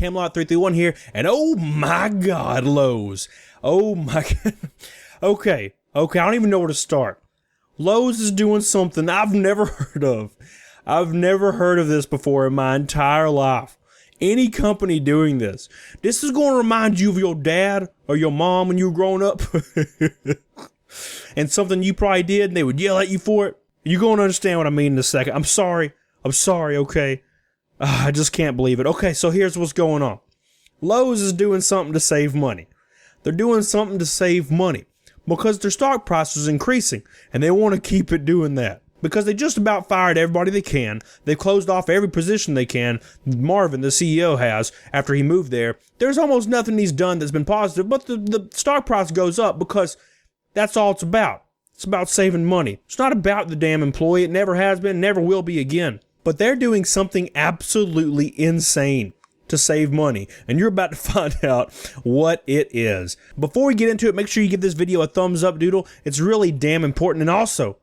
Camelot 331 here, and oh my God, Lowe's. Oh my God. Okay, I don't even know where to start. Lowe's is doing something I've never heard of. I've never heard of this before in my entire life. Any company doing this. This is going to remind you of your dad or your mom when you were growing up. And something you probably did and they would yell at you for it. You're going to understand what I mean in a second. I'm sorry, okay? I just can't believe it. Okay, so here's what's going on. Lowe's is doing something to save money. They're doing something to save money because their stock price is increasing and they want to keep it doing that because they just about fired everybody they can. They've closed off every position they can. Marvin, the CEO, has after he moved there. There's almost nothing he's done that's been positive, but the stock price goes up because that's all it's about. It's about saving money. It's not about the damn employee. It never has been, never will be again. But they're doing something absolutely insane to save money, and you're about to find out what it is. Before we get into it, make sure you give this video a thumbs up, doodle. It's really damn important. And also,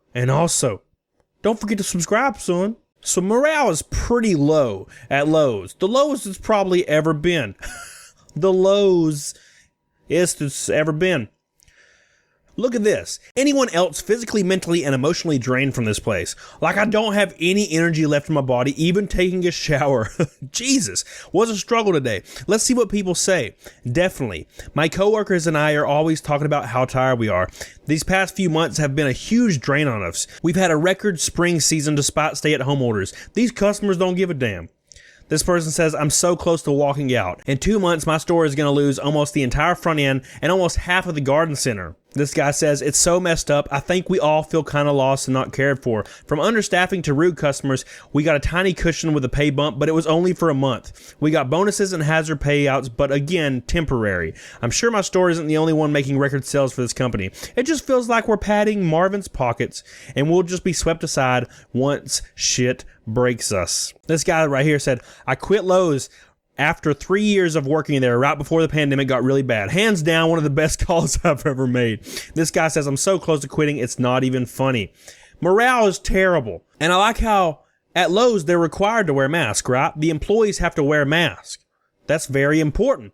don't forget to subscribe, son. So morale is pretty low at Lowe's. The lowest it's probably ever been. The lowest it's ever been. Look at this. Anyone else physically, mentally, and emotionally drained from this place? Like I don't have any energy left in my body, even taking a shower. Jesus, was a struggle today. Let's see what people say. Definitely. My coworkers and I are always talking about how tired we are. These past few months have been a huge drain on us. We've had a record spring season despite stay-at-home orders. These customers don't give a damn. This person says, I'm so close to walking out. In 2 months, my store is going to lose almost the entire front end and almost half of the garden center. This guy says, it's so messed up. I think we all feel kind of lost and not cared for. From understaffing to rude customers, we got a tiny cushion with a pay bump, but it was only for a month. We got bonuses and hazard payouts, but again, temporary. I'm sure my store isn't the only one making record sales for this company. It just feels like we're padding Marvin's pockets and we'll just be swept aside once shit breaks us. This guy right here said, I quit Lowe's after 3 years of working there right before the pandemic got really bad. Hands down, one of the best calls I've ever made. This guy says, I'm so close to quitting, it's not even funny. Morale is terrible. And I like how at Lowe's, they're required to wear masks, right? The employees have to wear masks. That's very important.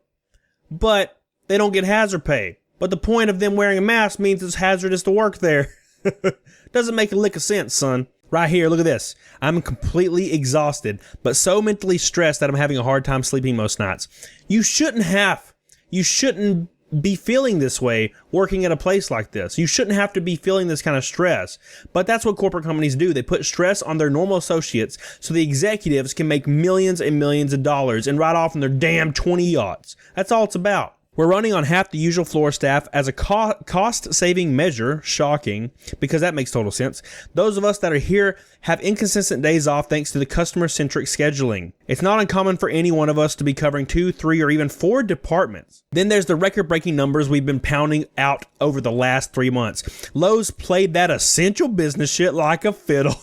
But they don't get hazard pay. But the point of them wearing a mask means it's hazardous to work there. Doesn't make a lick of sense, son. Right here, look at this. I'm completely exhausted, but so mentally stressed that I'm having a hard time sleeping most nights. You shouldn't be feeling this way working at a place like this. You shouldn't have to be feeling this kind of stress. But that's what corporate companies do. They put stress on their normal associates so the executives can make millions and millions of dollars and ride off on their damn 20 yachts. That's all it's about. We're running on half the usual floor staff as a cost-saving measure. Shocking, because that makes total sense. Those of us that are here have inconsistent days off thanks to the customer-centric scheduling. It's not uncommon for any one of us to be covering 2, 3, or even 4 departments. Then there's the record-breaking numbers we've been pounding out over the last 3 months. Lowe's played that essential business shit like a fiddle.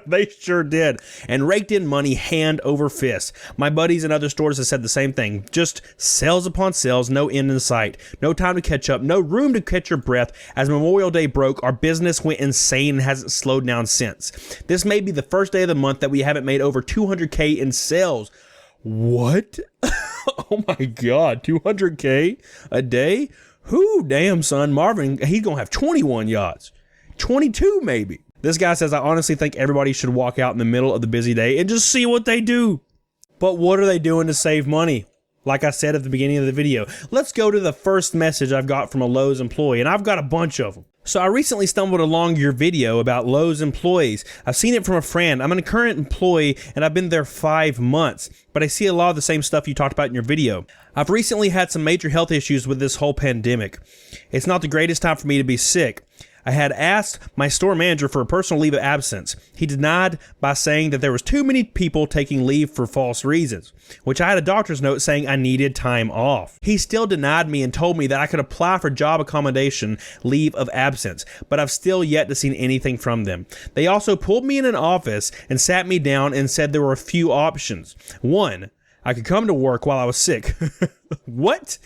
They sure did, and raked in money hand over fist. My buddies and other stores have said the same thing. Just sales upon sales, no end in sight. No time to catch up, no room to catch your breath. As Memorial Day broke, our business went insane and hasn't slowed down since. This may be the first day of the month that we haven't made over $200K in sales. What? Oh my God, $200K a day? Who damn, son, Marvin, he's gonna have 21 yachts. 22 maybe. This guy says, I honestly think everybody should walk out in the middle of the busy day and just see what they do. But what are they doing to save money? Like I said at the beginning of the video, let's go to the first message I've got from a Lowe's employee, and I've got a bunch of them. So I recently stumbled along your video about Lowe's employees. I've seen it from a friend. I'm a current employee and I've been there 5 months, but I see a lot of the same stuff you talked about in your video. I've recently had some major health issues with this whole pandemic. It's not the greatest time for me to be sick. I had asked my store manager for a personal leave of absence. He denied by saying that there was too many people taking leave for false reasons, which I had a doctor's note saying I needed time off. He still denied me and told me that I could apply for job accommodation leave of absence, but I've still yet to see anything from them. They also pulled me in an office and sat me down and said there were a few options. 1, I could come to work while I was sick. What?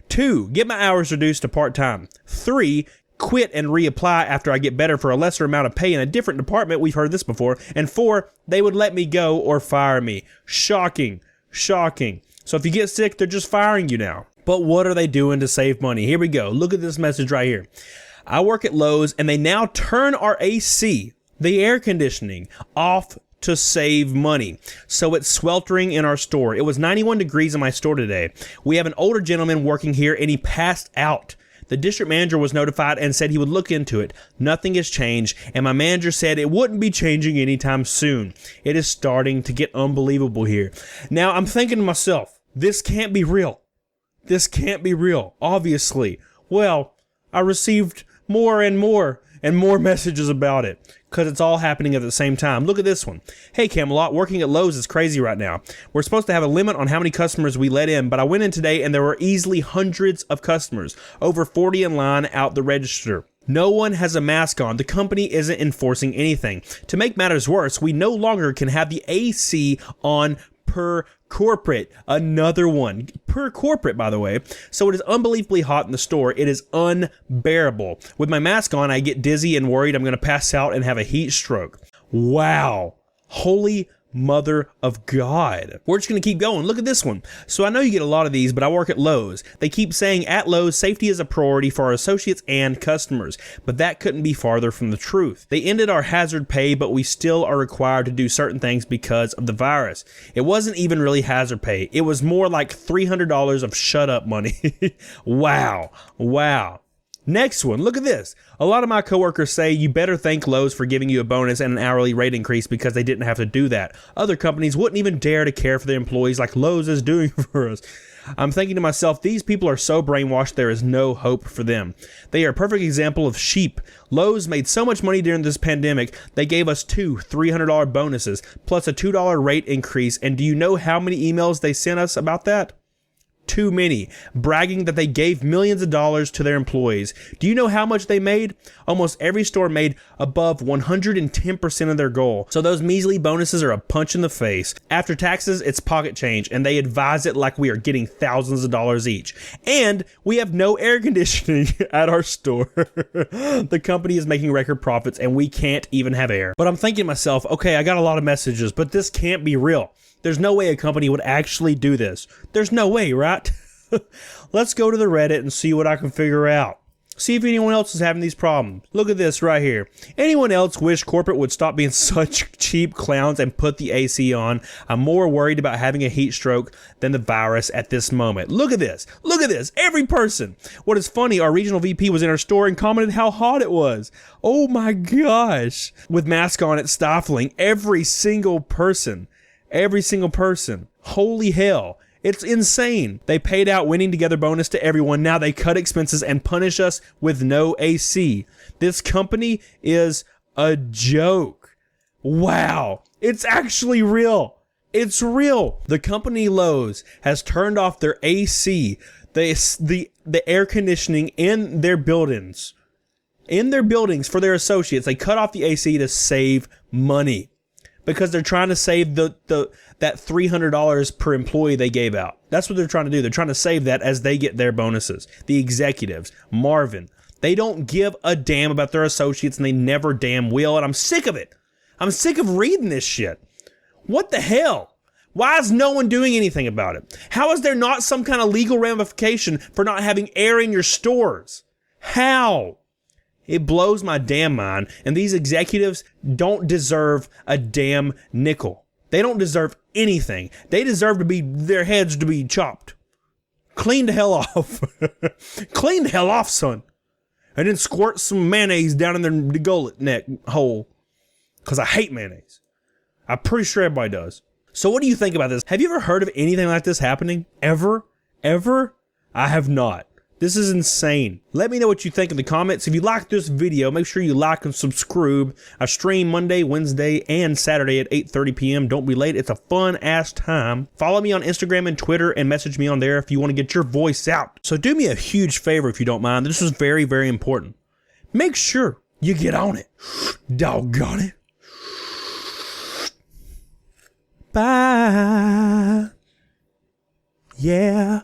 2, get my hours reduced to part-time. 3, quit and reapply after I get better for a lesser amount of pay in a different department. We've heard this before. And 4, they would let me go or fire me. Shocking. Shocking. So if you get sick, they're just firing you now. But what are they doing to save money? Here we go. Look at this message right here. I work at Lowe's and they now turn our AC, the air conditioning, off to save money. So it's sweltering in our store. It was 91 degrees in my store today. We have an older gentleman working here and he passed out. The district manager was notified and said he would look into it. Nothing has changed, and my manager said it wouldn't be changing anytime soon. It is starting to get unbelievable here. Now, I'm thinking to myself, this can't be real. This can't be real, obviously. Well, I received more and more messages about it, because it's all happening at the same time. Look at this one. Hey, Camelot, working at Lowe's is crazy right now. We're supposed to have a limit on how many customers we let in, but I went in today and there were easily hundreds of customers, over 40 in line out the register. No one has a mask on. The company isn't enforcing anything. To make matters worse, we no longer can have the AC on per corporate. Another one. Per corporate, by the way. So it is unbelievably hot in the store. It is unbearable. With my mask on, I get dizzy and worried I'm going to pass out and have a heat stroke. Wow. Holy mother of God. We're just going to keep going. Look at this one. So I know you get a lot of these, but I work at Lowe's. They keep saying at Lowe's, safety is a priority for our associates and customers, but that couldn't be farther from the truth. They ended our hazard pay, but we still are required to do certain things because of the virus. It wasn't even really hazard pay. It was more like $300 of shut up money. Wow. Wow. Next one, look at this. A lot of my coworkers say you better thank Lowe's for giving you a bonus and an hourly rate increase because they didn't have to do that. Other companies wouldn't even dare to care for their employees like Lowe's is doing for us. I'm thinking to myself, these people are so brainwashed there is no hope for them. They are a perfect example of sheep. Lowe's made so much money during this pandemic, they gave us two $300 bonuses plus a $2 rate increase, and do you know how many emails they sent us about that? Too many, bragging that they gave millions of dollars to their employees. Do you know how much they made? Almost every store made above 110% of their goal. So those measly bonuses are a punch in the face. After taxes, it's pocket change, and they advise it like we are getting thousands of dollars each. And we have no air conditioning at our store. The company is making record profits, and we can't even have air. But I'm thinking to myself, okay, I got a lot of messages, but this can't be real. There's no way a company would actually do this. There's no way, right? Let's go to the Reddit and see what I can figure out. See if anyone else is having these problems. Look at this right here. Anyone else wish corporate would stop being such cheap clowns and put the AC on? I'm more worried about having a heat stroke than the virus at this moment. Look at this. Look at this. Every person. What is funny, our regional VP was in our store and commented how hot it was. Oh my gosh. With mask on, it's stifling. Every single person. Every single person. Holy hell. It's insane. They paid out winning together bonus to everyone. Now they cut expenses and punish us with no AC. This company is a joke. Wow. It's actually real. It's real. The company Lowe's has turned off their AC, the air conditioning in their buildings. In their buildings for their associates. They cut off the AC to save money. Because they're trying to save that $300 per employee they gave out. That's what they're trying to do. They're trying to save that as they get their bonuses. The executives, Marvin, they don't give a damn about their associates and they never damn will. And I'm sick of it. I'm sick of reading this shit. What the hell? Why is no one doing anything about it? How is there not some kind of legal ramification for not having air in your stores? How? It blows my damn mind, and these executives don't deserve a damn nickel. They don't deserve anything. They deserve their heads to be chopped. Clean the hell off. Clean the hell off, son. And then squirt some mayonnaise down in their gullet neck hole. Because I hate mayonnaise. I'm pretty sure everybody does. So what do you think about this? Have you ever heard of anything like this happening? Ever? Ever? I have not. This is insane. Let me know what you think in the comments. If you like this video, make sure you like and subscribe. I stream Monday, Wednesday, and Saturday at 8:30 p.m. Don't be late. It's a fun-ass time. Follow me on Instagram and Twitter and message me on there if you want to get your voice out. So do me a huge favor if you don't mind. This is very, very important. Make sure you get on it. Doggone it. Bye. Yeah.